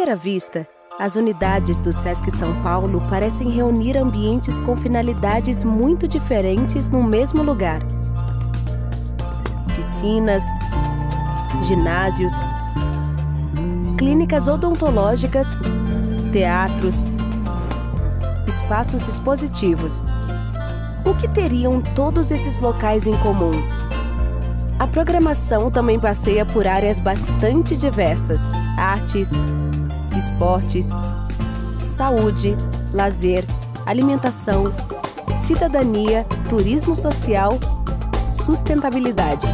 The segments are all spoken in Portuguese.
primeira vista, as unidades do Sesc São Paulo parecem reunir ambientes com finalidades muito diferentes no mesmo lugar. Piscinas, ginásios, clínicas odontológicas, teatros, espaços expositivos. O que teriam todos esses locais em comum? A programação também passeia por áreas bastante diversas: artes, esportes, saúde, lazer, alimentação, cidadania, turismo social, sustentabilidade.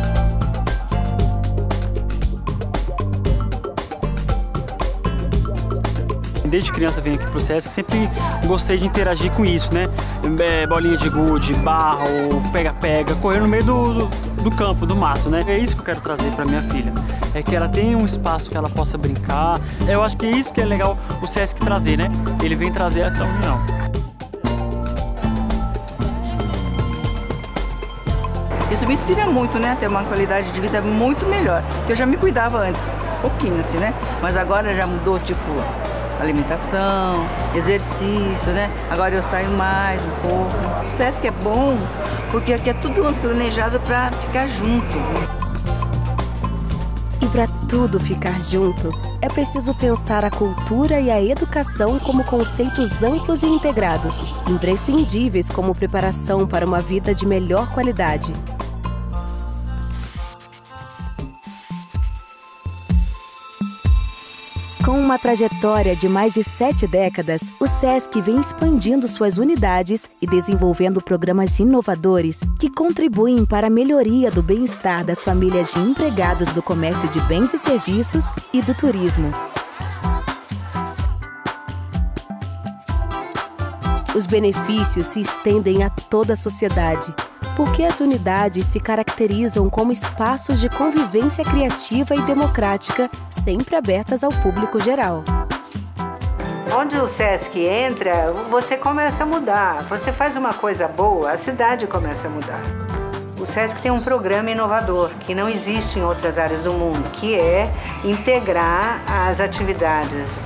Desde criança venho aqui pro Sesc, sempre gostei de interagir com isso, né? Bolinha de gude, barro, pega-pega, correr no meio do campo, do mato, né? É isso que eu quero trazer para minha filha. É que ela tenha um espaço que ela possa brincar. Eu acho que é isso que é legal o Sesc trazer, né? Ele vem trazer essa união. Isso me inspira muito, né? Ter uma qualidade de vida muito melhor. Porque eu já me cuidava antes, um pouquinho assim, né? Mas agora já mudou, tipo, alimentação, exercício, né? Agora eu saio mais um pouco. O Sesc é bom porque aqui é tudo planejado para ficar junto. E para tudo ficar junto, é preciso pensar a cultura e a educação como conceitos amplos e integrados, imprescindíveis como preparação para uma vida de melhor qualidade. Com uma trajetória de mais de 7 décadas, o Sesc vem expandindo suas unidades e desenvolvendo programas inovadores que contribuem para a melhoria do bem-estar das famílias de empregados do comércio de bens e serviços e do turismo. Os benefícios se estendem a toda a sociedade, porque as unidades se caracterizam como espaços de convivência criativa e democrática, sempre abertas ao público geral. Onde o Sesc entra, você começa a mudar. Você faz uma coisa boa, a cidade começa a mudar. O Sesc tem um programa inovador que não existe em outras áreas do mundo, que é integrar as atividades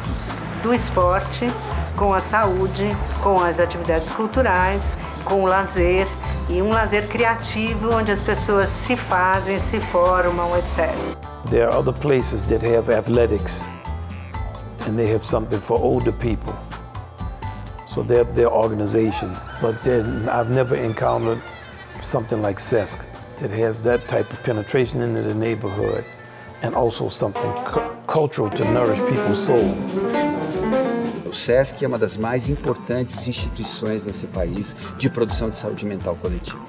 do esporte com a saúde, com as atividades culturais, com o lazer, e um lazer criativo onde as pessoas se fazem, se formam, etc. There are other places that have athletics and they have something for older people. So they're organizations, but then I've never encountered something like Sesc that has that type of penetration into the neighborhood and also something cultural to nourish people's soul. O Sesc é uma das mais importantes instituições nesse país de produção de saúde mental coletiva.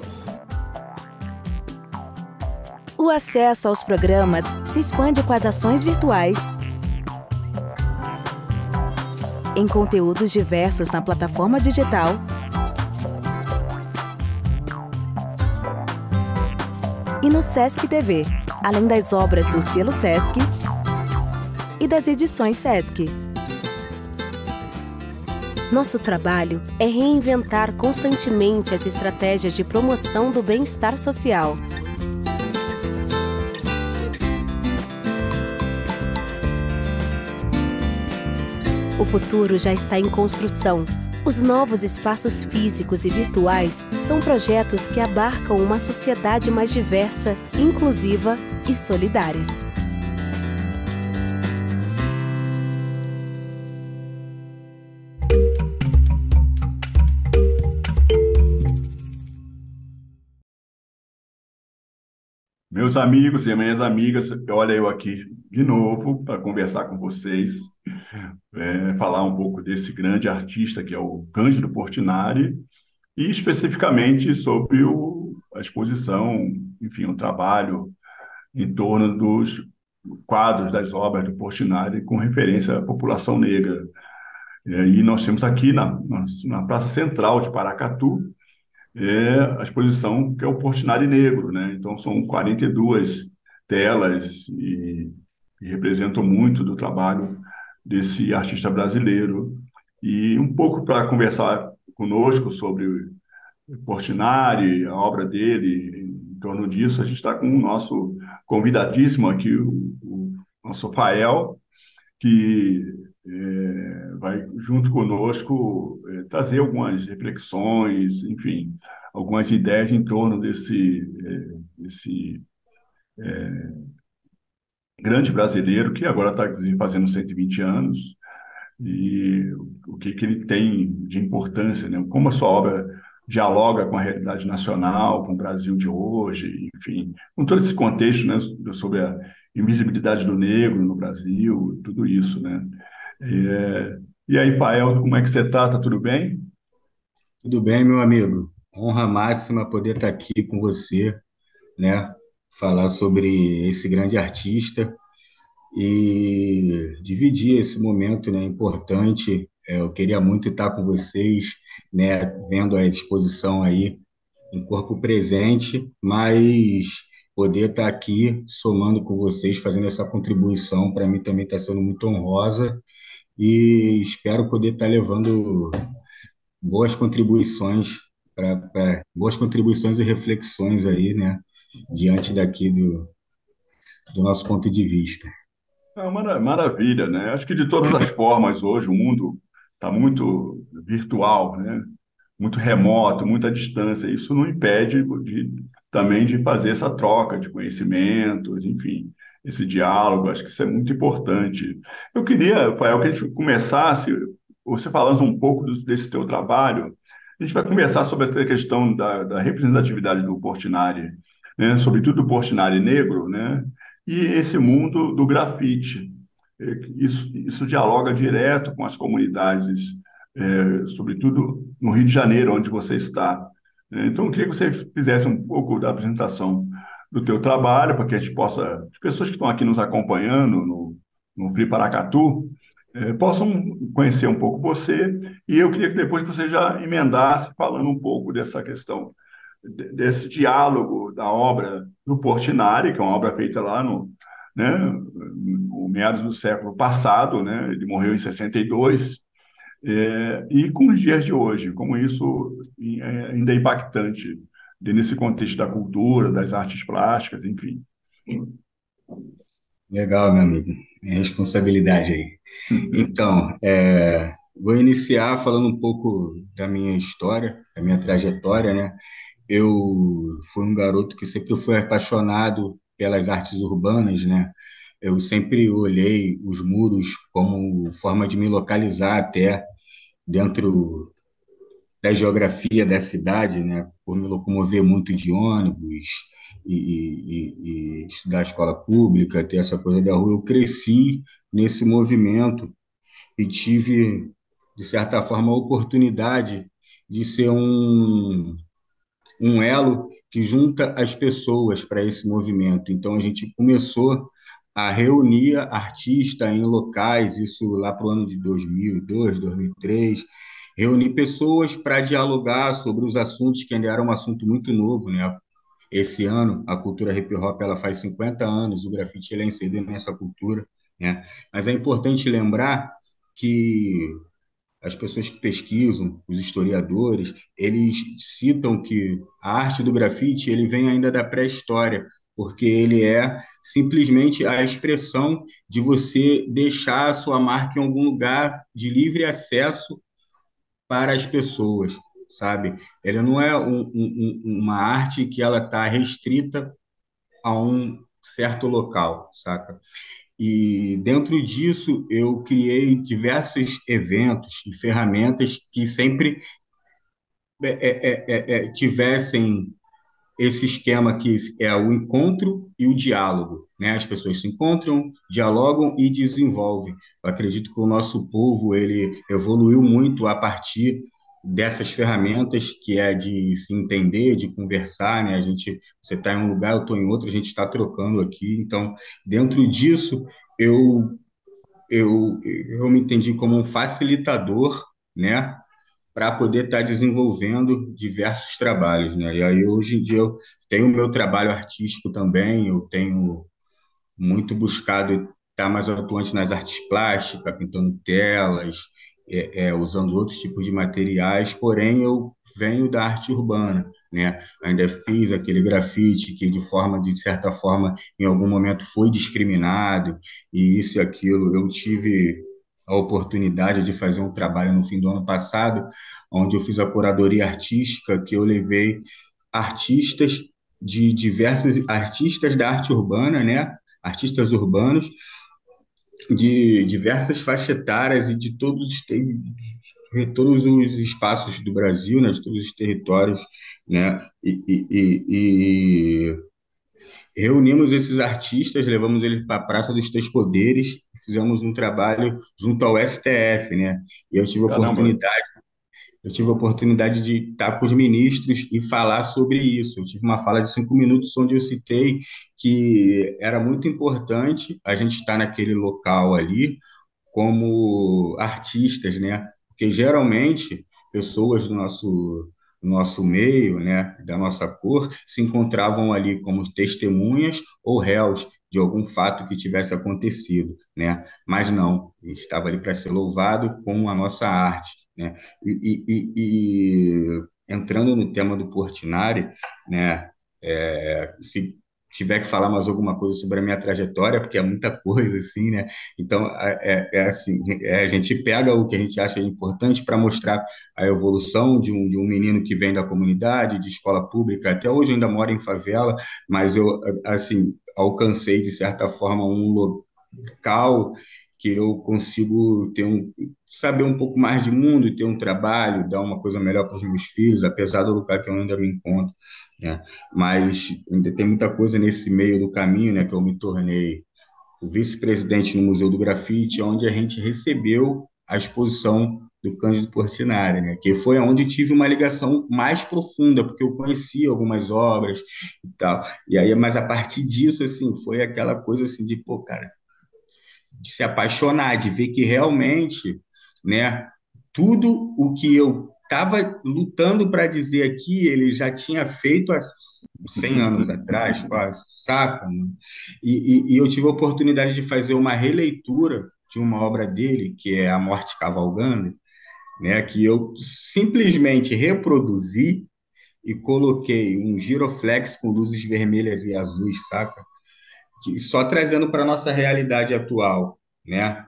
O acesso aos programas se expande com as ações virtuais, em conteúdos diversos na plataforma digital e no Sesc TV, além das obras do selo Sesc e das edições Sesc. Nosso trabalho é reinventar constantemente as estratégias de promoção do bem-estar social. O futuro já está em construção. Os novos espaços físicos e virtuais são projetos que abarcam uma sociedade mais diversa, inclusiva e solidária. Meus amigos e minhas amigas, olha eu aqui de novo para conversar com vocês, falar um pouco desse grande artista que é o Cândido Portinari e especificamente sobre a exposição, enfim, o trabalho em torno dos quadros das obras do Portinari com referência à população negra. E nós temos aqui na Praça Central de Paracatu a exposição que é o Portinari Negro, né? Então são 42 telas e representam muito do trabalho desse artista brasileiro. E um pouco para conversar conosco sobre o Portinari, a obra dele, em torno disso, a gente está com o nosso convidadíssimo aqui, o nosso Fael, que vai junto conosco trazer algumas reflexões, enfim, algumas ideias em torno desse grande brasileiro que agora está fazendo 120 anos e o que ele tem de importância, né? Como a sua obra dialoga com a realidade nacional, com o Brasil de hoje, enfim, com todo esse contexto, né, sobre a invisibilidade do negro no Brasil, tudo isso, né? É, e aí, Fael, como é que você está? Tá tudo bem? Tudo bem, meu amigo? Honra máxima poder estar aqui com você, né? Falar sobre esse grande artista e dividir esse momento, né, importante. Eu queria muito estar com vocês, né, vendo a exposição aí em corpo presente, mas poder estar aqui somando com vocês, fazendo essa contribuição, para mim também está sendo muito honrosa e espero poder estar levando boas contribuições boas contribuições e reflexões aí, né, diante daqui do nosso ponto de vista. É uma maravilha, né? Acho que de todas as formas, hoje, o mundo está muito virtual, né? Muito remoto, muita distância. Isso não impede também de fazer essa troca de conhecimentos, enfim, esse diálogo. Acho que isso é muito importante. Eu queria, Rafael, que a gente começasse, você falando um pouco desse teu trabalho, a gente vai conversar sobre essa questão da representatividade do Portinari, né? Sobretudo do Portinari negro, né? E esse mundo do grafite. Isso dialoga direto com as comunidades, sobretudo no Rio de Janeiro, onde você está. Então, eu queria que você fizesse um pouco da apresentação do teu trabalho, para que a gente possa, as pessoas que estão aqui nos acompanhando no Free Paracatu, possam conhecer um pouco você, e eu queria que depois você já emendasse falando um pouco dessa questão, desse diálogo da obra do Portinari, que é uma obra feita lá né, no meados do século passado, né, ele morreu em 62, e com os dias de hoje, como isso ainda é impactante nesse contexto da cultura, das artes plásticas, enfim. Legal, meu amigo. É responsabilidade aí. Então, vou iniciar falando um pouco da minha história, da minha trajetória, né? Eu fui um garoto que sempre foi apaixonado pelas artes urbanas, né? Eu sempre olhei os muros como forma de me localizar até dentro da geografia da cidade, né? Por me locomover muito de ônibus e estudar escola pública, ter essa coisa da rua. Eu cresci nesse movimento e tive, de certa forma, a oportunidade de ser um elo que junta as pessoas para esse movimento. Então, a gente começou a reunir artistas em locais, isso lá para o ano de 2002, 2003, reunir pessoas para dialogar sobre os assuntos que ainda era um assunto muito novo, né? Esse ano, a cultura hip hop ela faz 50 anos, o grafite ele é inserido nessa cultura, né? Mas é importante lembrar que as pessoas que pesquisam, os historiadores, eles citam que a arte do grafite ele vem ainda da pré-história, porque ele é simplesmente a expressão de você deixar a sua marca em algum lugar de livre acesso para as pessoas, sabe? Ele não é uma arte que ela está restrita a um certo local, saca? E dentro disso eu criei diversos eventos e ferramentas que sempre tivessem esse esquema que é o encontro e o diálogo, né? As pessoas se encontram, dialogam e desenvolvem. Eu acredito que o nosso povo ele evoluiu muito a partir dessas ferramentas que é de se entender, de conversar, né? Você está em um lugar, eu estou em outro, a gente está trocando aqui. Então, dentro disso, eu eu me entendi como um facilitador, né? Para poder estar desenvolvendo diversos trabalhos, né? E aí hoje em dia eu tenho o meu trabalho artístico também, eu tenho muito buscado estar mais atuante nas artes plásticas, pintando telas, usando outros tipos de materiais, porém eu venho da arte urbana, né? Ainda fiz aquele grafite que de certa forma, em algum momento foi discriminado, e isso e aquilo. Eu tive a oportunidade de fazer um trabalho no fim do ano passado, onde eu fiz a curadoria artística, que eu levei artistas de diversos artistas da arte urbana, né? Artistas urbanos de diversas faixas etárias e de de todos os espaços do Brasil, né? De todos os territórios, né? Reunimos esses artistas, levamos eles para a Praça dos Três Poderes, fizemos um trabalho junto ao STF, né? E Caramba. eu tive a oportunidade de estar com os ministros e falar sobre isso. Eu tive uma fala de 5 minutos onde eu citei que era muito importante a gente estar naquele local ali como artistas, né? Porque geralmente pessoas do nosso meio, né, da nossa cor, se encontravam ali como testemunhas ou réus de algum fato que tivesse acontecido, né? Mas não, estava ali para ser louvado com a nossa arte, né? Entrando no tema do Portinari, né? Se tiver que falar mais alguma coisa sobre a minha trajetória, porque é muita coisa, assim, né? Então, assim, a gente pega o que a gente acha importante para mostrar a evolução de um menino que vem da comunidade, de escola pública, até hoje ainda mora em favela, mas eu, assim, alcancei, de certa forma, um local que eu consigo saber um pouco mais de mundo, ter um trabalho, dar uma coisa melhor para os meus filhos, apesar do lugar que eu ainda me encontro, né? Mas ainda tem muita coisa nesse meio do caminho, né, que eu me tornei o vice-presidente no Museu do Grafite, onde a gente recebeu a exposição do Cândido Portinari, né, que foi onde tive uma ligação mais profunda, porque eu conhecia algumas obras e tal. E aí, mas a partir disso, assim, foi aquela coisa assim de, pô, cara, de se apaixonar, de ver que realmente, né, tudo o que eu estava lutando para dizer aqui, ele já tinha feito há 100 anos atrás, quase, saca? Né? E eu tive a oportunidade de fazer uma releitura de uma obra dele, que é A Morte Cavalgando, né, que eu simplesmente reproduzi e coloquei um giroflex com luzes vermelhas e azuis, saca? Que só trazendo para a nossa realidade atual, né?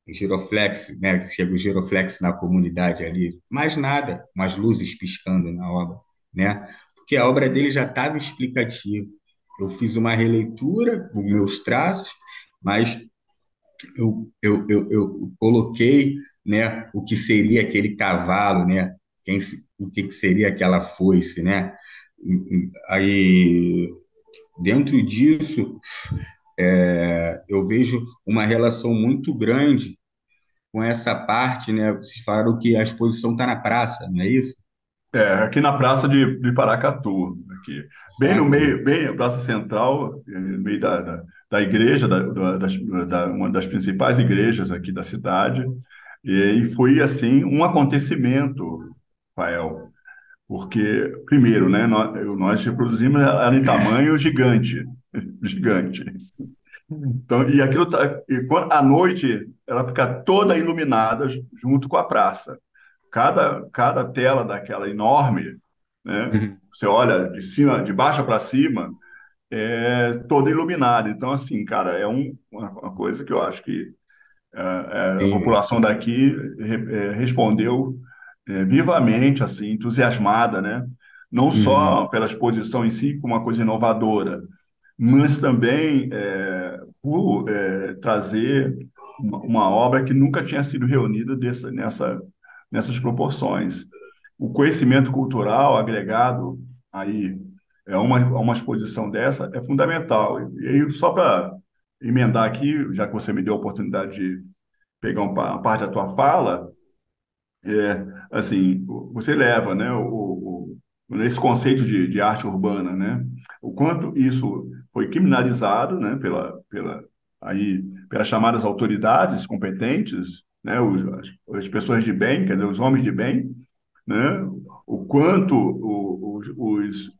O giroflex, né? Chega o giroflex na comunidade ali, mais nada, umas luzes piscando na obra, né? Porque a obra dele já estava explicativa. Eu fiz uma releitura dos meus traços, mas eu coloquei, né, o que seria aquele cavalo, né? O que seria aquela foice, né? Aí, dentro disso, eu vejo uma relação muito grande com essa parte, né? Vocês falaram que a exposição está na praça, não é isso? Aqui na Praça de Paracatu, aqui. Bem no Saca? meio, bem na Praça Central, no meio da igreja, uma das principais igrejas aqui da cidade. E foi, assim, um acontecimento, Rafael, porque, primeiro, né, nós reproduzimos ela em tamanho gigante, gigante. Então, e à noite, ela fica toda iluminada junto com a praça. Cada tela daquela enorme, né? Você olha de cima, de baixo para cima, é toda iluminada. Então, assim, cara, uma coisa que eu acho que a Sim. população daqui respondeu vivamente, assim, entusiasmada, né? Não Uhum. só pela exposição em si, como uma coisa inovadora, mas também por trazer uma obra que nunca tinha sido reunida nessas proporções. O conhecimento cultural agregado aí a uma exposição dessa é fundamental. E aí, só para emendar aqui, já que você me deu a oportunidade de pegar uma parte da tua fala, assim, você leva, né, nesse conceito de arte urbana, né, o quanto isso foi criminalizado, né, pelas chamadas autoridades competentes, né, as pessoas de bem, quer dizer, os homens de bem, né, o quanto os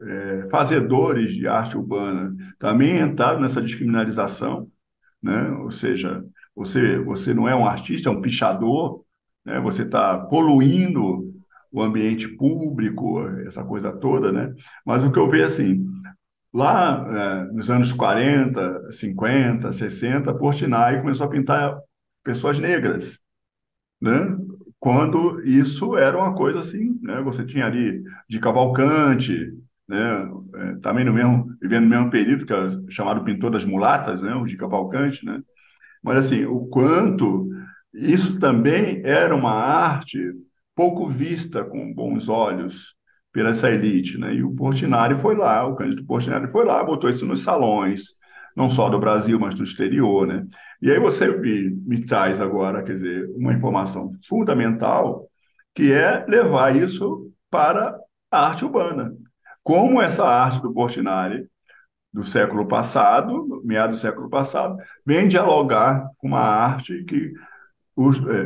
fazedores de arte urbana também entraram nessa descriminalização, né, ou seja, você não é um artista, é um pichador, né? Você está poluindo o ambiente público, essa coisa toda, né? Mas o que eu vejo assim, lá nos anos 40, 50, 60, Portinari começou a pintar pessoas negras, né? Quando isso era uma coisa assim, né? Você tinha ali de Cavalcante, né? Também no mesmo, vivendo no mesmo período, que é chamado Pintor das Mulatas, né? O de Cavalcante, né? Mas assim, o quanto isso também era uma arte pouco vista com bons olhos pela essa elite, né? E o Portinari foi lá, o Cândido Portinari foi lá, botou isso nos salões, não só do Brasil, mas do exterior, né? E aí você me traz agora, quer dizer, uma informação fundamental, que é levar isso para a arte urbana. Como essa arte do Portinari do século passado, meados do século passado, vem dialogar com uma arte que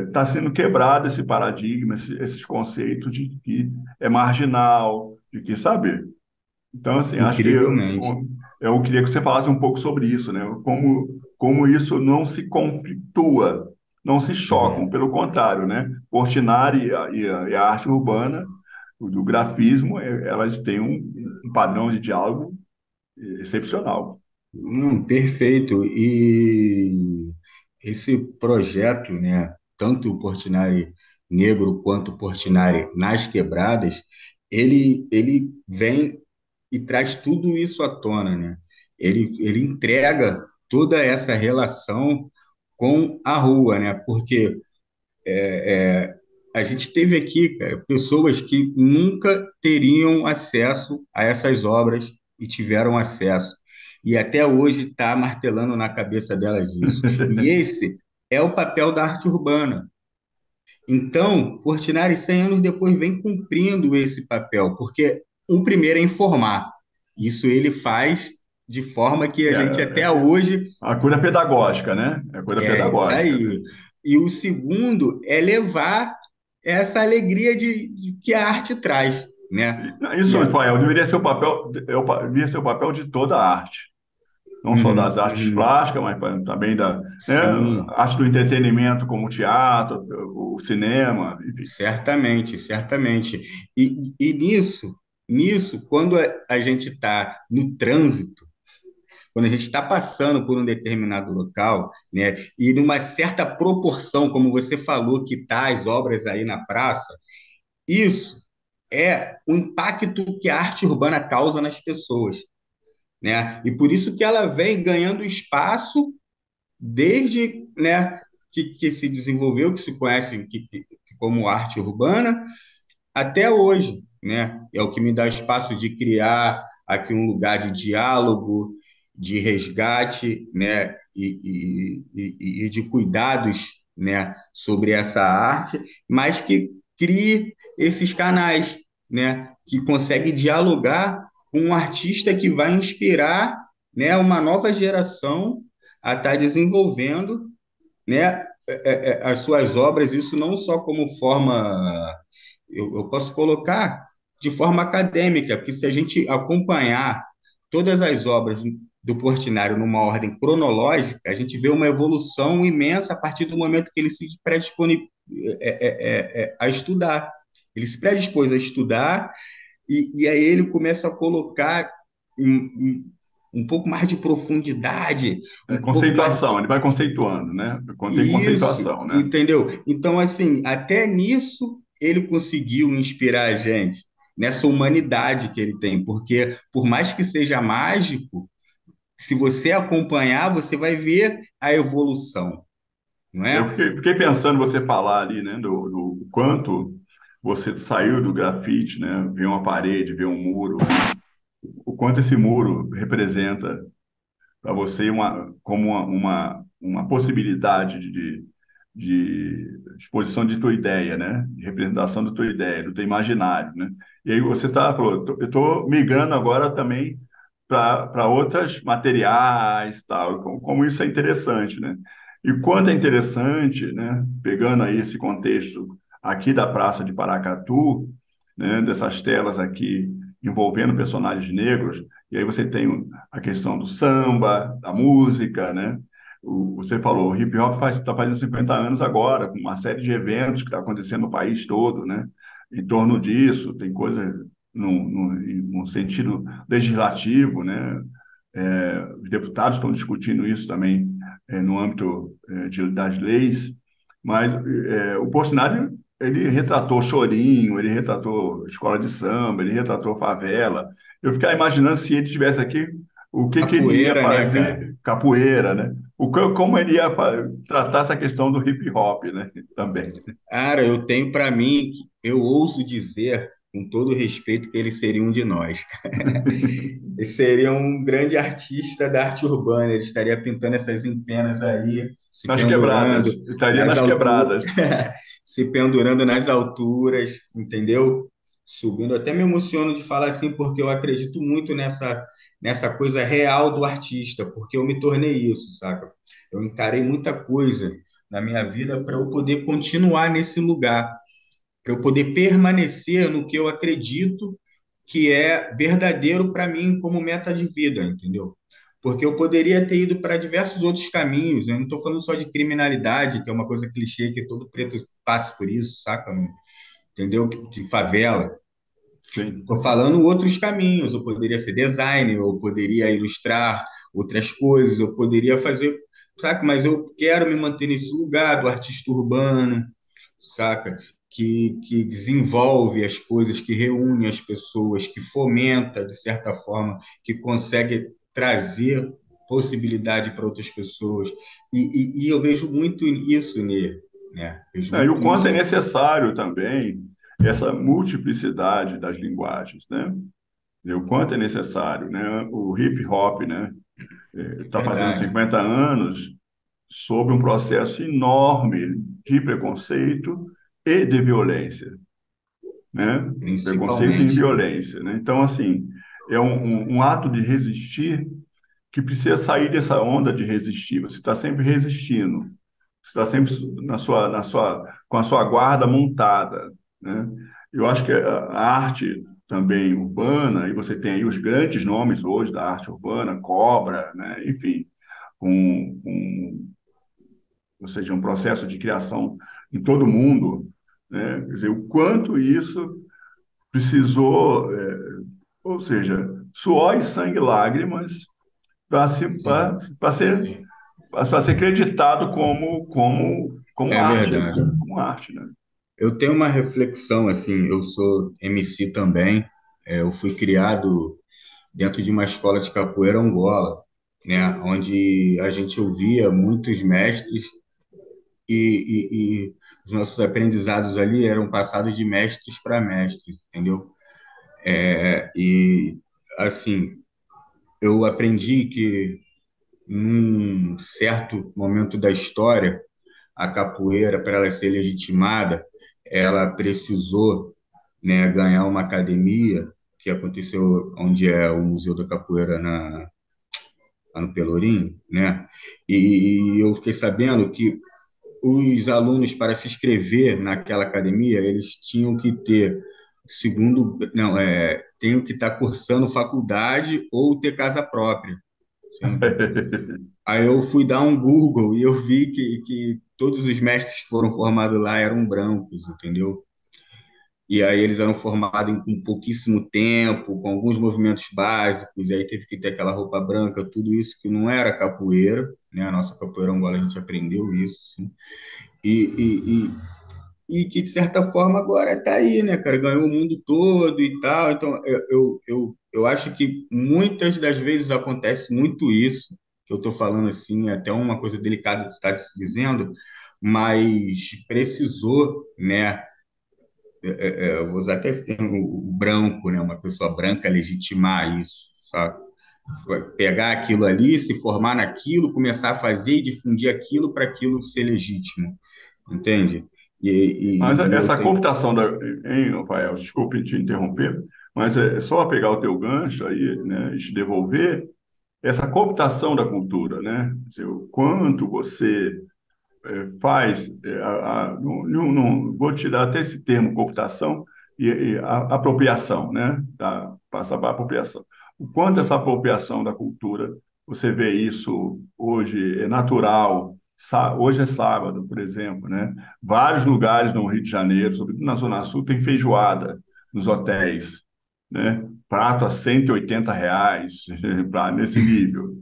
está sendo quebrado esse paradigma, esses conceitos de que é marginal, de que, sabe? Então, assim, acho que Incrivelmente. eu queria que você falasse um pouco sobre isso, né? Como isso não se conflitua, não se chocam, Uhum. pelo contrário, né? Portinari e a arte urbana, o do grafismo, elas têm um padrão de diálogo excepcional. Perfeito. E esse projeto, né, tanto o Portinari Negro quanto o Portinari nas Quebradas, ele vem e traz tudo isso à tona, né? Ele entrega toda essa relação com a rua, né? Porque a gente teve aqui, cara, pessoas que nunca teriam acesso a essas obras e tiveram acesso. E até hoje está martelando na cabeça delas isso. E esse é o papel da arte urbana. Então, Portinari, 100 anos depois, vem cumprindo esse papel, porque o primeiro é informar. Isso ele faz de forma que a É, gente até hoje a cura pedagógica, né? É a cura é isso pedagógica, né? aí. E o segundo é levar essa alegria de que a arte traz, né? Isso, E a, Rafael, deveria ser o papel, deveria ser o papel de toda a arte, não só das Uhum, artes uhum. plásticas, mas também da, né, Sim, arte do entretenimento, como o teatro, o cinema, enfim. certamente, certamente. E nisso, quando a gente está no trânsito, quando a gente está passando por um determinado local, né, e numa certa proporção, como você falou, que tá as obras aí na praça, isso é o impacto que a arte urbana causa nas pessoas, né? E por isso que ela vem ganhando espaço desde, né, que se desenvolveu, que se conhece como arte urbana, até hoje, né? É o que me dá espaço de criar aqui um lugar de diálogo, de resgate, né? E de cuidados, né? Sobre essa arte, mas que crie esses canais, né? Que consegue dialogar com um artista que vai inspirar, né? Uma nova geração a estar desenvolvendo, né? As suas obras, isso não só como forma eu posso colocar de forma acadêmica, porque se a gente acompanhar todas as obras do Portinari numa ordem cronológica, a gente vê uma evolução imensa a partir do momento que ele se predispõe a estudar. Ele se predispôs a estudar e aí ele começa a colocar um pouco mais de profundidade, É um pouco mais conceituação, ele vai conceituando, né? Contém isso, conceituação, né? entendeu? Então, assim, até nisso ele conseguiu inspirar a gente, nessa humanidade que ele tem, porque por mais que seja mágico, se você acompanhar, você vai ver a evolução, não Eu é? fiquei pensando você falar ali, né, do quanto você saiu do grafite, né? Ver uma parede, ver um muro, né? O quanto esse muro representa para você como uma possibilidade de exposição de tua ideia, né? De representação da tua ideia, do teu imaginário, né? E aí você falou, eu estou migrando agora também para outros materiais, tal, como isso é interessante, né? E quanto é interessante, né? Pegando aí esse contexto aqui da Praça de Paracatu, né? Dessas telas aqui envolvendo personagens negros, e aí você tem a questão do samba, da música, né? Você falou, o hip hop está fazendo 50 anos agora, com uma série de eventos que está acontecendo no país todo, né? Em torno disso, tem coisa no sentido legislativo, né? Os deputados estão discutindo isso também no âmbito das leis. mas o Portinari, ele retratou Chorinho, ele retratou escola de samba, ele retratou favela. Eu ficava imaginando se ele estivesse aqui, o que que ele ia Capoeira, né, cara? fazer, capoeira, né? Como ele ia tratar essa questão do hip hop, né? Também. Cara, eu tenho para mim, eu ouso dizer, com todo respeito, que ele seria um de nós. Ele seria um grande artista da arte urbana, ele estaria pintando essas empenas aí, se Nas quebradas, pendurando estaria nas nas alturas, quebradas. se pendurando nas alturas, entendeu? Subindo. Até me emociono de falar assim, porque eu acredito muito nessa coisa real do artista, porque eu me tornei isso, saca? Eu encarei muita coisa na minha vida para eu poder continuar nesse lugar, para eu poder permanecer no que eu acredito que é verdadeiro para mim como meta de vida, entendeu? Porque eu poderia ter ido para diversos outros caminhos. Eu não estou falando só de criminalidade, que é uma coisa clichê, que todo preto passa por isso, saca? Entendeu? De favela. Sim. Estou falando outros caminhos. Eu poderia ser designer, eu poderia ilustrar outras coisas, eu poderia fazer, saca? Mas eu quero me manter nesse lugar do artista urbano, saca? Que desenvolve as coisas, que reúne as pessoas, que fomenta, de certa forma, que consegue trazer possibilidade para outras pessoas. E eu vejo muito isso nele, né? Vejo E o muito quanto isso. é necessário também essa multiplicidade das linguagens, né? E o quanto é necessário, né? O hip hop, né? Está fazendo Verdade, 50 anos sob um processo enorme de preconceito e de violência, né? Preconceito e principalmente. violência, né? Então, assim, é um ato de resistir que precisa sair dessa onda de resistir. Você está sempre resistindo, você está sempre com a sua guarda montada, né? Eu acho que a arte também urbana, e você tem aí os grandes nomes hoje da arte urbana, Cobra, né? Enfim, ou seja, um processo de criação em todo mundo, né? Quer dizer, o quanto isso precisou, ou seja, suor e sangue e lágrimas para Sim, ser sim. para ser acreditado como É arte, verdade. como arte, né? Eu tenho uma reflexão, assim, eu sou MC também, eu fui criado dentro de uma escola de capoeira Angola, né, onde a gente ouvia muitos mestres e os nossos aprendizados ali eram passados de mestres para mestres, entendeu? E, assim, eu aprendi que num certo momento da história, a capoeira, para ela ser legitimada, ela precisou, né, ganhar uma academia, que aconteceu onde é o Museu da Capoeira lá no Pelourinho, né? E eu fiquei sabendo que os alunos, para se inscrever naquela academia, eles tinham que ter segundo, não, tinham que estar cursando faculdade ou ter casa própria. Sim. Aí eu fui dar um Google e eu vi que todos os mestres que foram formados lá eram brancos, entendeu? E aí eles eram formados em pouquíssimo tempo, com alguns movimentos básicos, e aí teve que ter aquela roupa branca, tudo isso que não era capoeira, né? A nossa capoeira angola a gente aprendeu isso, sim. E, e que, de certa forma, agora está aí, né, cara? Ganhou o mundo todo e tal. Então, eu acho que muitas das vezes acontece muito isso, que eu estou falando assim, é até uma coisa delicada de estar se dizendo, mas precisou, né? Eu vou usar até esse termo, o branco, né? Uma pessoa branca legitimar isso, sabe? Pegar aquilo ali, se formar naquilo, começar a fazer e difundir aquilo para aquilo ser legítimo, entende? Mas E eu essa tenho. cooptação hein, Rafael, desculpe te interromper, mas é só pegar o teu gancho aí, né, e te devolver essa cooptação da cultura, né? Quer dizer, o quanto você faz, vou tirar até esse termo, cooptação e apropriação, né? Passa para apropriação. O quanto essa apropriação da cultura, você vê isso hoje, é natural. Hoje é sábado, por exemplo, né? Vários lugares no Rio de Janeiro, sobretudo na Zona Sul, tem feijoada nos hotéis, né? Prato a R$ 180, nesse nível.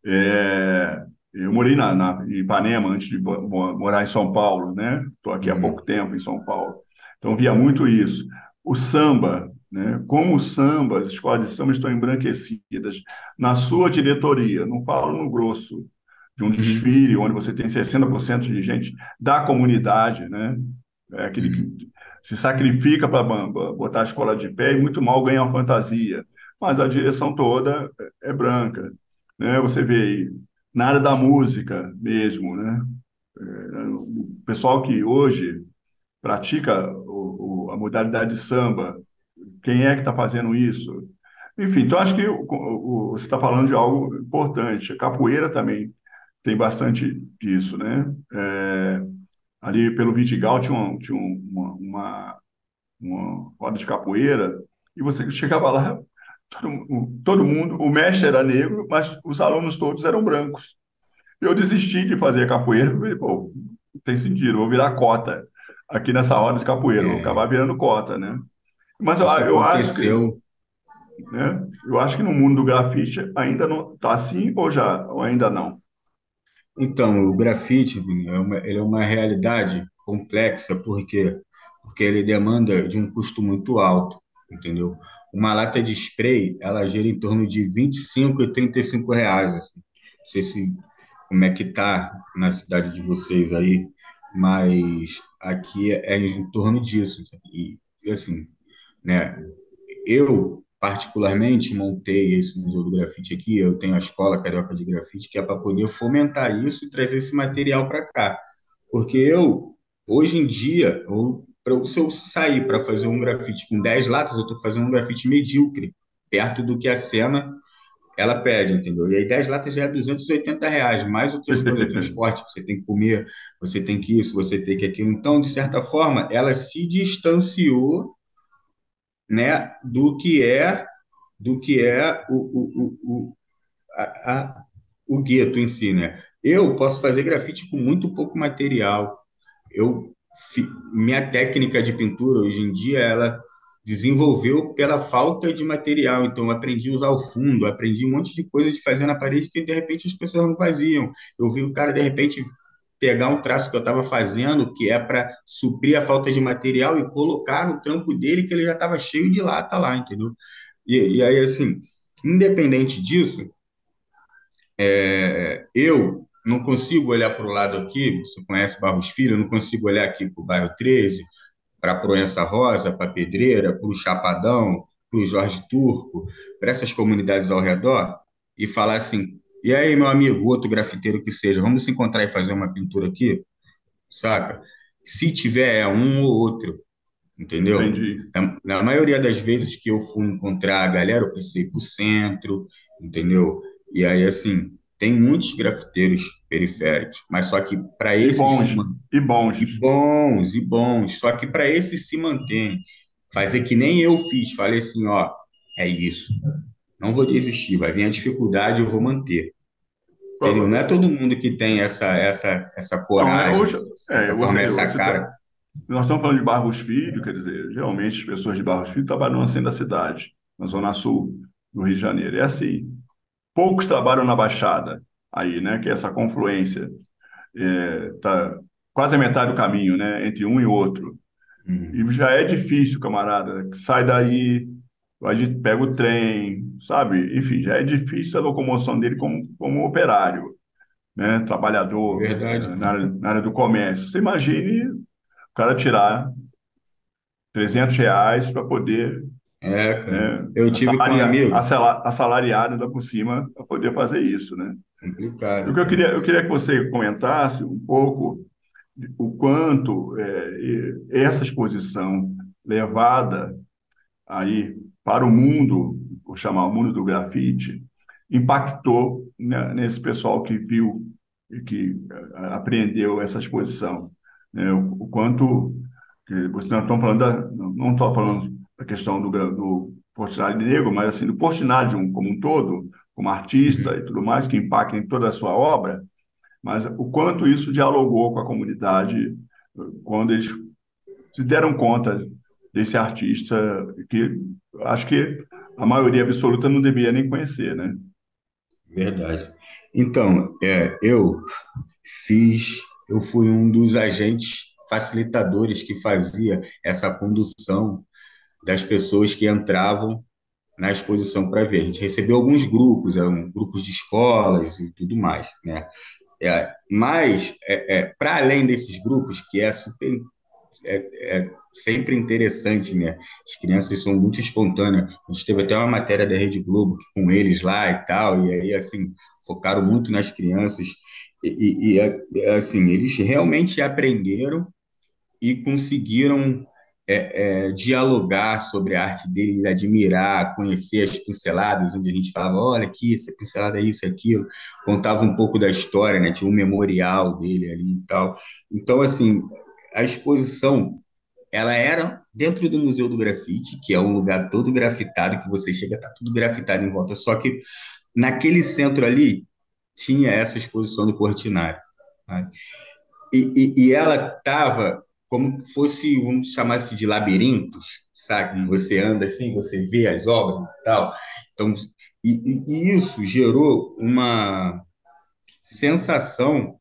É, Eu morei em Ipanema antes de morar em São Paulo, né? Estou aqui há pouco tempo em São Paulo. Então, via muito isso. O samba, né? Como o samba, as escolas de samba estão embranquecidas na sua diretoria, não falo no grosso, de um Uhum. desfile onde você tem 60% de gente da comunidade, né? É aquele Uhum. que se sacrifica para botar a escola de pé e muito mal ganha uma fantasia. Mas a direção toda é branca, né? Você vê aí, na área da música mesmo, né? O pessoal que hoje pratica a modalidade de samba, quem é que está fazendo isso? Enfim, então acho que você está falando de algo importante. A capoeira também tem bastante disso, né? Ali pelo Vidigal tinha uma roda de capoeira e você chegava lá, todo mundo, o mestre era negro, mas os alunos todos eram brancos. Eu desisti de fazer capoeira, falei, pô, não tem sentido, vou virar cota aqui nessa roda de capoeira, vou acabar É, virando cota, né? Mas eu, isso eu acho que, aconteceu. né? Eu acho que no mundo do grafite ainda não está assim ou ainda não. Então, o grafite, Vini, ele é uma realidade complexa, por quê? Porque ele demanda de um custo muito alto, entendeu? Uma lata de spray, ela gira em torno de 25 e 35 reais, assim. Não sei como é que tá na cidade de vocês aí, mas aqui é em torno disso, assim. E assim, né? Eu, particularmente, montei esse Museu do Grafite aqui. Eu tenho a Escola Carioca de Grafite, que é para poder fomentar isso e trazer esse material para cá. Porque hoje em dia, se eu sair para fazer um grafite com 10 latas, eu estou fazendo um grafite medíocre, perto do que a cena ela pede, entendeu? E aí 10 latas já é R$ 280, mais outras coisas, transporte, você tem que comer, você tem que isso, você tem que aquilo. Então, de certa forma, ela se distanciou, né, do que é a- o gueto em si, né? Eu posso fazer grafite com muito pouco material. Minha técnica de pintura hoje em dia ela desenvolveu pela falta de material. Então, eu aprendi a usar o fundo, aprendi um monte de coisa de fazer na parede que de repente as pessoas não faziam. Eu vi o cara de repente pegar um traço que eu estava fazendo, que é para suprir a falta de material, e colocar no trampo dele, que ele já estava cheio de lata lá, entendeu? E aí, assim, independente disso, eu não consigo olhar para o lado aqui, você conhece Barros Filho, eu não consigo olhar aqui para o bairro 13, para a Proença Rosa, para a Pedreira, para o Chapadão, para o Jorge Turco, para essas comunidades ao redor, e falar assim: e aí, meu amigo, outro grafiteiro que seja, vamos se encontrar e fazer uma pintura aqui, saca? Se tiver um ou outro, entendeu? Entendi. Na maioria das vezes que eu fui encontrar a galera, eu pensei pro centro, entendeu? E aí, assim, tem muitos grafiteiros periféricos, mas só que para E esses bons, e e bons. bons, e bons, só que para esses se manterem, fazer que nem eu fiz, falei assim, ó, é isso, não vou desistir, vai vir a dificuldade, eu vou manter. Entendeu? Não é todo mundo que tem essa Não, coragem, hoje, de certa forma, essa você cara. nós estamos falando de Barros Filho, quer dizer, geralmente as pessoas de Barros Filho trabalham no centro da cidade, na zona sul do Rio de Janeiro. É assim, poucos trabalham na Baixada, aí, né, que é essa confluência, tá quase a metade do caminho, né, entre um e outro. E Hum. já é difícil, camarada, que sai daí, a gente pega o trem, sabe? Enfim, já é difícil a locomoção dele como operário, né, É trabalhador, verdade, na área do comércio. Você imagine o cara tirar R$ 300 para poder, cara. né, Eu tive com um amigo, assalariar ainda por cima para poder fazer isso, né? O complicado, que eu cara. queria, eu queria que você comentasse um pouco o quanto essa exposição levada aí para o mundo, vou chamar o mundo do grafite, impactou, né, nesse pessoal que viu e que apreendeu essa exposição, né? O quanto que vocês não estão falando não estou falando da questão do Portinari negro, mas assim do Portinari como um todo, como artista e Uhum. tudo mais, que impacta em toda a sua obra, mas o quanto isso dialogou com a comunidade quando eles se deram conta desse artista que acho que a maioria absoluta não deveria nem conhecer, né? Verdade. Então, fiz, eu fui um dos agentes facilitadores que fazia essa condução das pessoas que entravam na exposição para ver. A gente recebeu alguns grupos, eram grupos de escolas e tudo mais, né? Mas, para além desses grupos, que é super sempre interessante, né? As crianças são muito espontâneas. A gente teve até uma matéria da Rede Globo com eles lá e tal, e aí, assim, focaram muito nas crianças. Assim, eles realmente aprenderam e conseguiram dialogar sobre a arte deles, admirar, conhecer as pinceladas, onde a gente falava, olha aqui, essa pincelada é isso, aquilo, contava um pouco da história, né? Tinha um memorial dele ali e tal. Então, assim, a exposição, ela era dentro do Museu do Grafite, que é um lugar todo grafitado, que você chega, tá tudo grafitado em volta, só que naquele centro ali tinha essa exposição do Portinari, né? E ela estava como que fosse, vamos chamar assim, de labirintos, sabe? Hum. Você anda assim, você vê as obras e tal. Então, e isso gerou uma sensação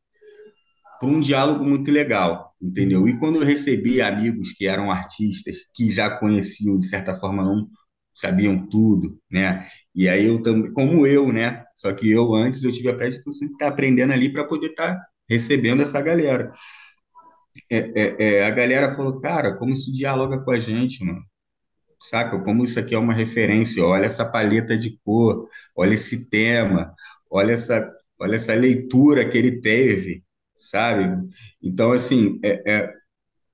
para um diálogo muito legal, entendeu? E quando eu recebi amigos que eram artistas, que já conheciam, de certa forma, não sabiam tudo, né? E aí eu também, como eu, né? Só que eu antes eu tive a predisposição de estar aprendendo ali para poder estar recebendo essa galera. A galera falou, cara, como isso dialoga com a gente, mano? Saca? Como isso aqui é uma referência, olha essa paleta de cor, olha esse tema, olha essa leitura que ele teve, sabe? Então, assim,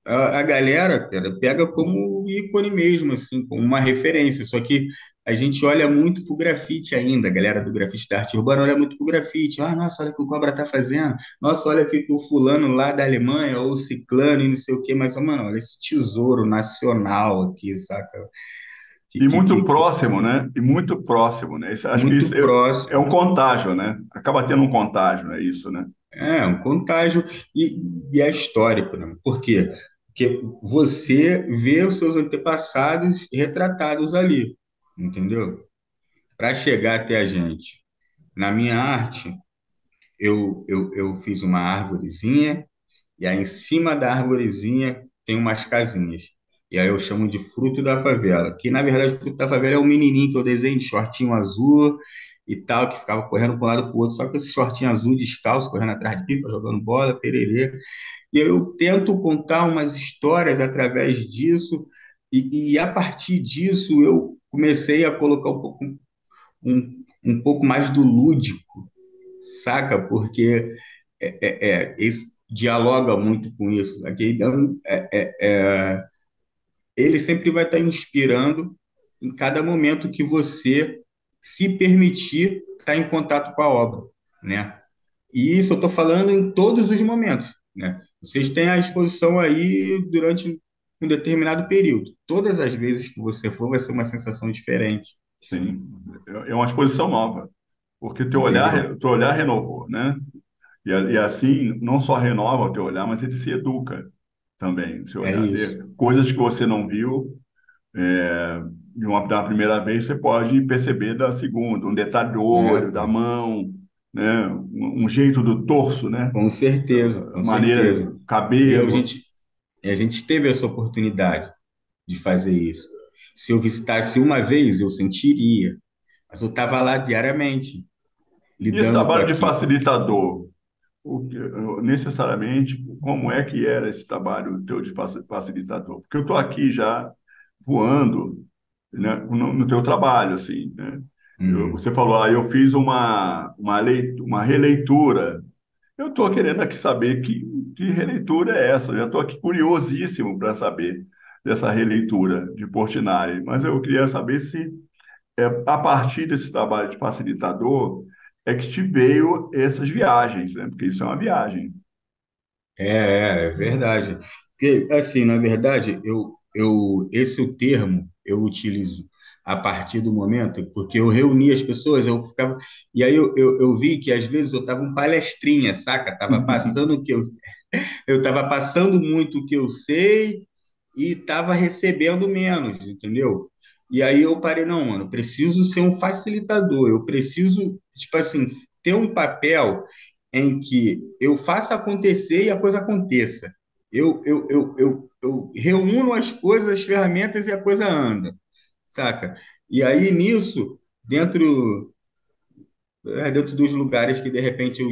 a galera, cara, pega como ícone mesmo, assim, como uma referência. Só que a gente olha muito pro grafite ainda, a galera do grafite da arte urbana olha muito pro grafite. Ah, nossa, olha o que o Cobra tá fazendo. Nossa, olha o que o fulano lá da Alemanha, ou o ciclano e não sei o quê. Mas, mano, olha esse tesouro nacional aqui, saca? Que, E que, muito que, próximo, né? E muito próximo, né? Acho que isso muito é próximo. um contágio, né? Acaba tendo um contágio, é isso, né? É, um contágio e é histórico, né? Por quê? Porque você vê os seus antepassados retratados ali, entendeu? Para chegar até a gente. Na minha arte, eu fiz uma árvorezinha, e aí em cima da árvorezinha tem umas casinhas. E aí eu chamo de fruto da favela, que na verdade o fruto da favela é um menininho que eu desenho de shortinho azul e tal, que ficava correndo para um lado para o outro, só com esse shortinho azul descalço, correndo atrás de pipa, jogando bola, pererê. E eu tento contar umas histórias através disso, e a partir disso eu comecei a colocar um pouco mais do lúdico, saca? Porque esse dialoga muito com isso. Aqui, então, ele sempre vai estar inspirando em cada momento que você se permitir estar em contato com a obra, né? E isso eu estou falando em todos os momentos, né? Vocês têm a exposição aí durante um determinado período. Todas as vezes que você for, vai ser uma sensação diferente, Sim. É uma exposição nova, porque entendeu? o teu olhar renovou, né? E assim, não só renova o teu olhar, mas ele se educa também. O seu É olhar vê isso. coisas que você não viu da primeira vez, você pode perceber da segunda, um detalhe do É, olho, da pô. mão, né? Um jeito do torso, né? Com certeza, com Maneira, certeza. E cabelo. a gente teve essa oportunidade de fazer isso. Se eu visitasse uma vez, eu sentiria, mas eu estava lá diariamente, E esse lidando com trabalho de aquilo. facilitador, necessariamente, como é que era esse trabalho teu de facilitador? Porque eu estou aqui já voando, né, no teu trabalho, assim, né? Uhum. Você falou, eu fiz uma releitura. Eu estou querendo aqui saber que releitura é essa. Eu já estou aqui curiosíssimo para saber dessa releitura de Portinari. Mas eu queria saber se, a partir desse trabalho de facilitador, é que te veio essas viagens, né? Porque isso é uma viagem. É verdade. Porque, assim, na verdade, esse o termo eu utilizo a partir do momento, porque eu reuni as pessoas, eu ficava, e aí eu vi que às vezes eu estava um palestrinha, saca? Tava passando o que eu estava passando muito o que eu sei e estava recebendo menos, entendeu? E aí eu parei, não, mano, eu preciso ser um facilitador, eu preciso, tipo assim, ter um papel em que eu faça acontecer e a coisa aconteça. Eu reúno as coisas, as ferramentas e a coisa anda, saca? E aí nisso, dentro dos lugares que de repente eu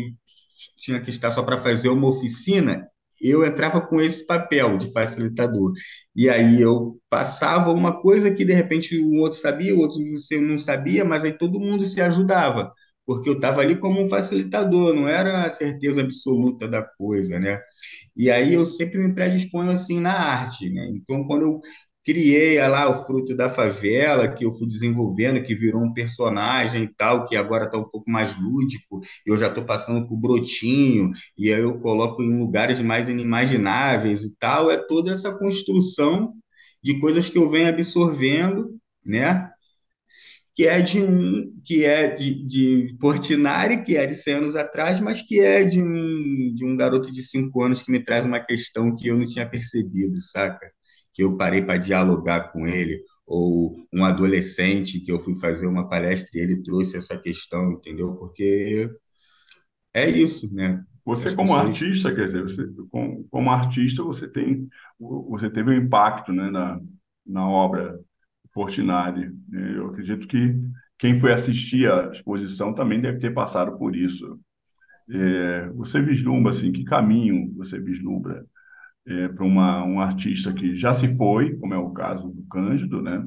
tinha que estar só para fazer uma oficina, eu entrava com esse papel de facilitador. E aí eu passava uma coisa que de repente um outro sabia, o outro não sabia, mas aí todo mundo se ajudava, porque eu estava ali como um facilitador, não era a certeza absoluta da coisa, né? E aí eu sempre me predisponho assim na arte, né? Então, quando eu criei lá o Fruto da Favela, que eu fui desenvolvendo, que virou um personagem e tal, que agora está um pouco mais lúdico, eu já estou passando por Brotinho, e aí eu coloco em lugares mais inimagináveis e tal, é toda essa construção de coisas que eu venho absorvendo, né? Que é de Portinari, que é de 100 anos atrás, mas que é de um garoto de 5 anos que me traz uma questão que eu não tinha percebido, saca? Que eu parei para dialogar com ele, ou um adolescente que eu fui fazer uma palestra e ele trouxe essa questão, entendeu? Porque é isso, né? Você As como pessoas. artista, quer dizer, como artista, você teve um impacto, né, na obra Portinari, né? Eu acredito que quem foi assistir à exposição também deve ter passado por isso. Você vislumbra, assim, que caminho você vislumbra para um artista que já se foi, como é o caso do Cândido, né,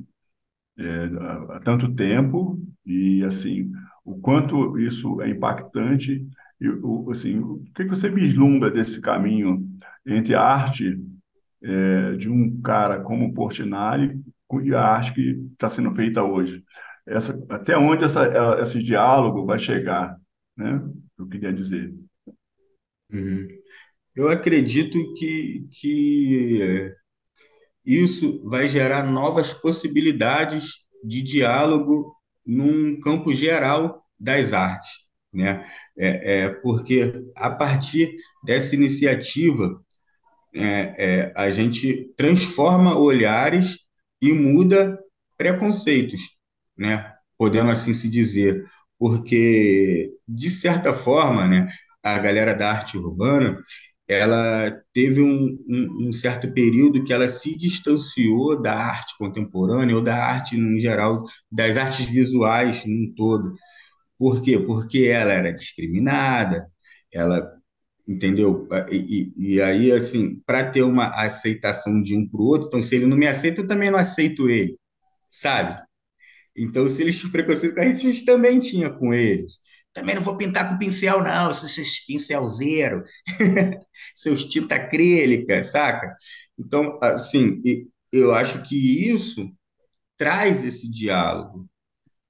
há tanto tempo, e, assim, o quanto isso é impactante, e, assim, o que que você vislumbra desse caminho entre a arte de um cara como o Portinari e a arte que está sendo feita hoje. Até onde esse diálogo vai chegar, né? Eu queria dizer. Uhum. Eu acredito que isso vai gerar novas possibilidades de diálogo num campo geral das artes, né? Porque a partir dessa iniciativa a gente transforma olhares e muda preconceitos, né? Podendo assim se dizer, porque de certa forma, né, a galera da arte urbana ela teve um certo período que ela se distanciou da arte contemporânea ou da arte no geral, das artes visuais num todo. Por quê? Porque ela era discriminada, ela, entendeu? E aí, assim, para ter uma aceitação de um para o outro, então se ele não me aceita, eu também não aceito ele, sabe? Então, se eles tinham preconceito com a gente também tinha com eles. Também não vou pintar com pincel, não, seus pincelzeiro, seus tinta acrílica, saca? Então, assim, eu acho que isso traz esse diálogo,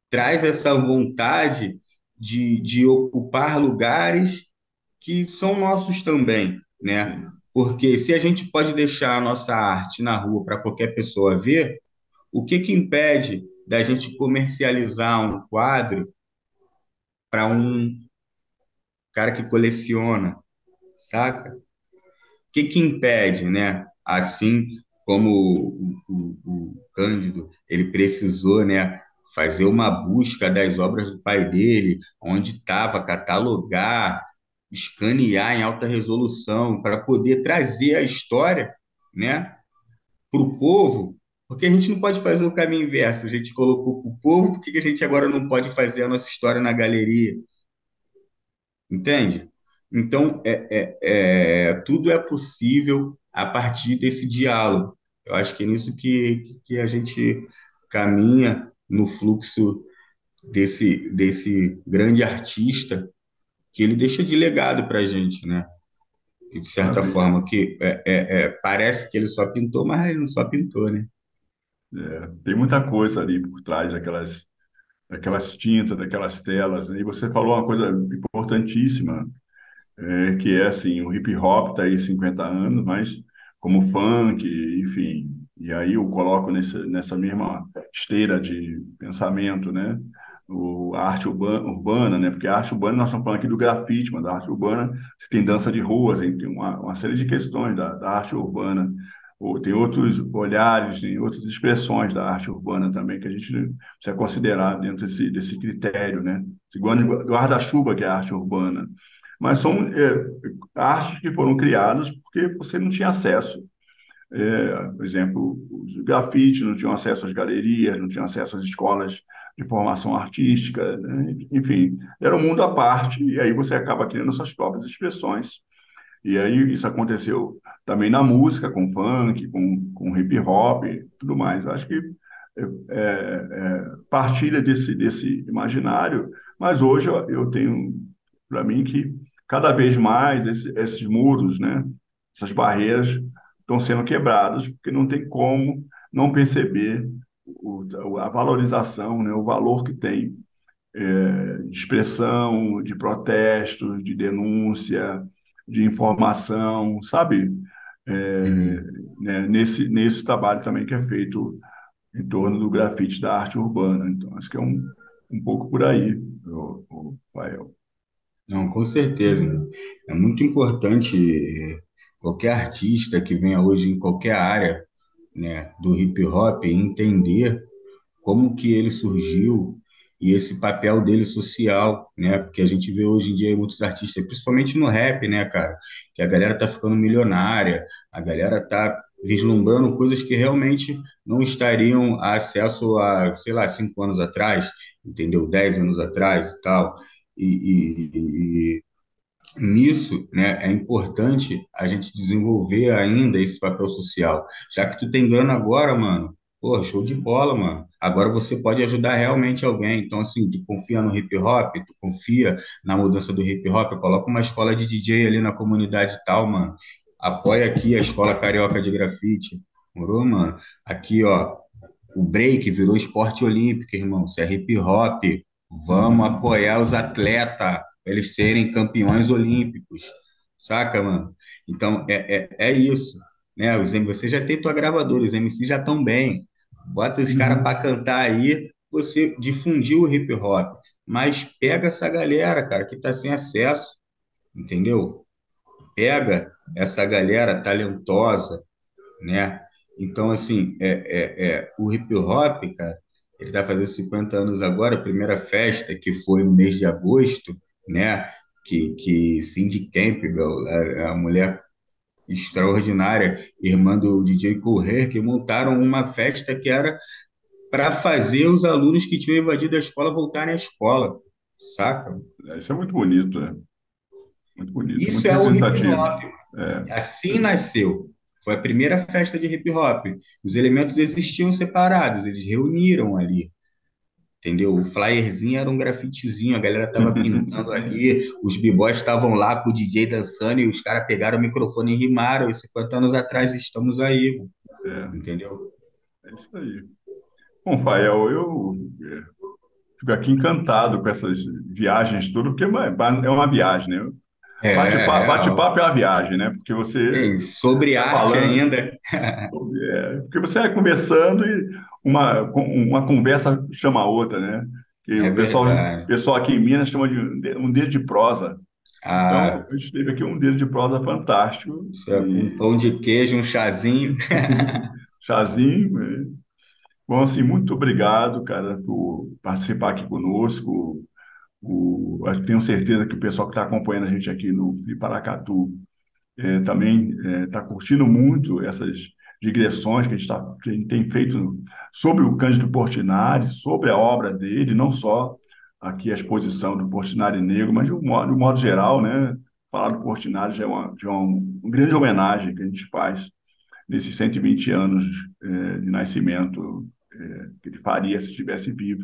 traz essa vontade de ocupar lugares que são nossos também, né? Sim. Porque se a gente pode deixar a nossa arte na rua para qualquer pessoa ver, o que que impede da gente comercializar um quadro para um cara que coleciona, saca? O que que impede, né? Assim como o Cândido, ele precisou, né, fazer uma busca das obras do pai dele, onde estava, catalogar, escanear em alta resolução para poder trazer a história, né, para o povo, porque a gente não pode fazer o caminho inverso. A gente colocou para o povo, por que que a gente agora não pode fazer a nossa história na galeria? Entende? Então, tudo é possível a partir desse diálogo. Eu acho que é nisso que a gente caminha no fluxo desse grande artista que ele deixa de legado para a gente, né? E, de certa Maravilha. forma, que parece que ele só pintou, mas ele não só pintou, né? Tem muita coisa ali por trás daquelas tintas, daquelas telas, né? E você falou uma coisa importantíssima, que é assim, o hip hop está aí 50 anos, mas como funk, enfim, e aí eu coloco nessa mesma esteira de pensamento, né? A arte urbana, né? Porque a arte urbana, nós estamos falando aqui do grafite, mas a arte urbana, você tem dança de ruas, tem uma série de questões da arte urbana. tem outros olhares, tem outras expressões da arte urbana também que a gente precisa considerar dentro desse critério, né? Esse guarda-chuva que é a arte urbana. Mas são artes que foram criadas porque você não tinha acesso. Por exemplo, os grafites não tinham acesso às galerias, não tinham acesso às escolas de formação artística, né? Enfim, era um mundo à parte, e aí você acaba criando suas próprias expressões. E aí isso aconteceu também na música, com funk, com hip hop e tudo mais. Acho que partilha desse imaginário, mas hoje eu tenho para mim que cada vez mais esses muros, né, essas barreiras estão sendo quebradas, porque não tem como não perceber a valorização, né, o valor que tem de expressão, de protestos, de denúncia, de informação, sabe? É, Uhum. né, nesse trabalho também que é feito em torno do grafite da arte urbana. Então, acho que é um pouco por aí, Rafael. Não, com certeza, né? É muito importante qualquer artista que venha hoje em qualquer área, né, do hip hop entender como que ele surgiu e esse papel dele social, né? Porque a gente vê hoje em dia muitos artistas, principalmente no rap, né, cara, que a galera tá ficando milionária, a galera tá vislumbrando coisas que realmente não estariam a acesso a, sei lá, 5 anos atrás, entendeu? 10 anos atrás e tal. E nisso, né, é importante a gente desenvolver ainda esse papel social. Já que tu tem grana agora, mano, pô, show de bola, mano. Agora você pode ajudar realmente alguém. Então, assim, tu confia no hip hop, tu confia na mudança do hip hop, coloca uma escola de DJ ali na comunidade e tal, mano. Apoia aqui a Escola Carioca de Grafite. Morou, mano? Aqui, ó, o break virou esporte olímpico, irmão. Isso é hip hop. Vamos apoiar os atletas, pra eles serem campeões olímpicos. Saca, mano? Então, é isso. Né? Você já tem tua gravadora, os MC já estão bem. Bota os caras para Uhum. cantar aí, você difundiu o hip hop. Mas pega essa galera, cara, que tá sem acesso, entendeu? Pega essa galera talentosa, né? Então, assim, o hip hop, cara, ele tá fazendo 50 anos agora, a primeira festa, que foi no mês de agosto, né? Que Cindy Campbell, a mulher extraordinária, irmã do DJ Kool que montaram uma festa que era para fazer os alunos que tinham invadido a escola voltarem à escola, saca? Isso é muito bonito, né? Muito Isso é o hip representativo. hop. É, Assim nasceu. Foi a primeira festa de hip hop. Os elementos existiam separados, eles reuniram ali, entendeu? O flyerzinho era um grafitezinho, a galera tava pintando ali, os b-boys estavam lá com o DJ dançando e os caras pegaram o microfone e rimaram. E 50 anos atrás estamos aí, mano, é, entendeu? é isso aí. Bom, Fael, eu fico aqui encantado com essas viagens tudo, porque é uma viagem, né? É, real. Bate-papo é uma viagem, né? Porque você Ei, sobre vai arte falando, ainda. porque você vai conversando e uma conversa chama a outra, né? Que É o verdade. pessoal aqui em Minas chama de um dedo de prosa. Então, Ah, a gente teve aqui um dedo de prosa fantástico isso é com e pão de queijo, um chazinho. chazinho. Né? Bom, assim, muito obrigado, cara, por participar aqui conosco. Eu tenho certeza que o pessoal que está acompanhando a gente aqui no Fli Paracatu também está curtindo muito essas digressões que a gente tem feito sobre o Cândido Portinari, sobre a obra dele, não só aqui a exposição do Portinari Negro, mas de um modo geral, né? Falar do Portinari já é uma grande homenagem que a gente faz nesses 120 anos de nascimento que ele faria se estivesse vivo.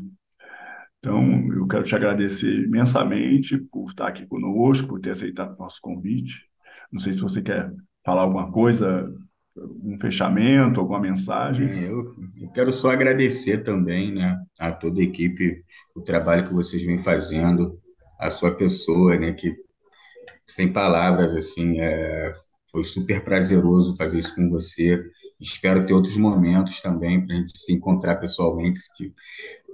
Então, eu quero te agradecer imensamente por estar aqui conosco, por ter aceitado o nosso convite. Não sei se você quer falar alguma coisa, um fechamento, alguma mensagem. Eu quero só agradecer também, né, a toda a equipe, o trabalho que vocês vêm fazendo, a sua pessoa, né, que sem palavras, assim, foi super prazeroso fazer isso com você. Espero ter outros momentos também para a gente se encontrar pessoalmente, se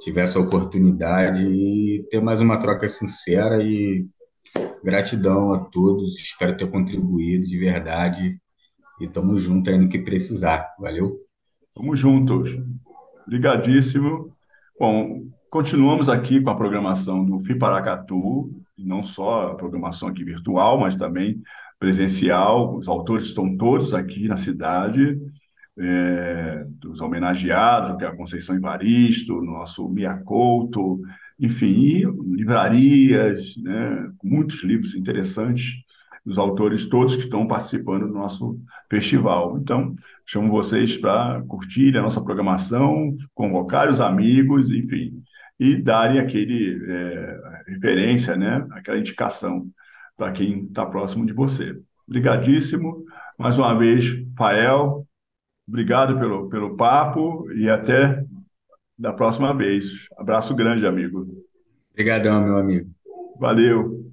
tiver essa oportunidade, e ter mais uma troca sincera e gratidão a todos. Espero ter contribuído de verdade. e estamos juntos aí no que precisar. Valeu? Vamos juntos. Ligadíssimo. Bom, continuamos aqui com a programação do FIParacatu, não só a programação aqui virtual, mas também presencial. Os autores estão todos aqui na cidade, dos homenageados, que é a Conceição Evaristo, o nosso Mia Couto, enfim, e livrarias, né, com muitos livros interessantes, dos autores todos que estão participando do nosso festival. Então, chamo vocês para curtirem a nossa programação, convocarem os amigos, enfim, e darem aquele referência, né, aquela indicação para quem está próximo de você. Obrigadíssimo. Mais uma vez, Fael, obrigado pelo papo e até da próxima vez. Abraço grande, amigo. Obrigadão, meu amigo. Valeu.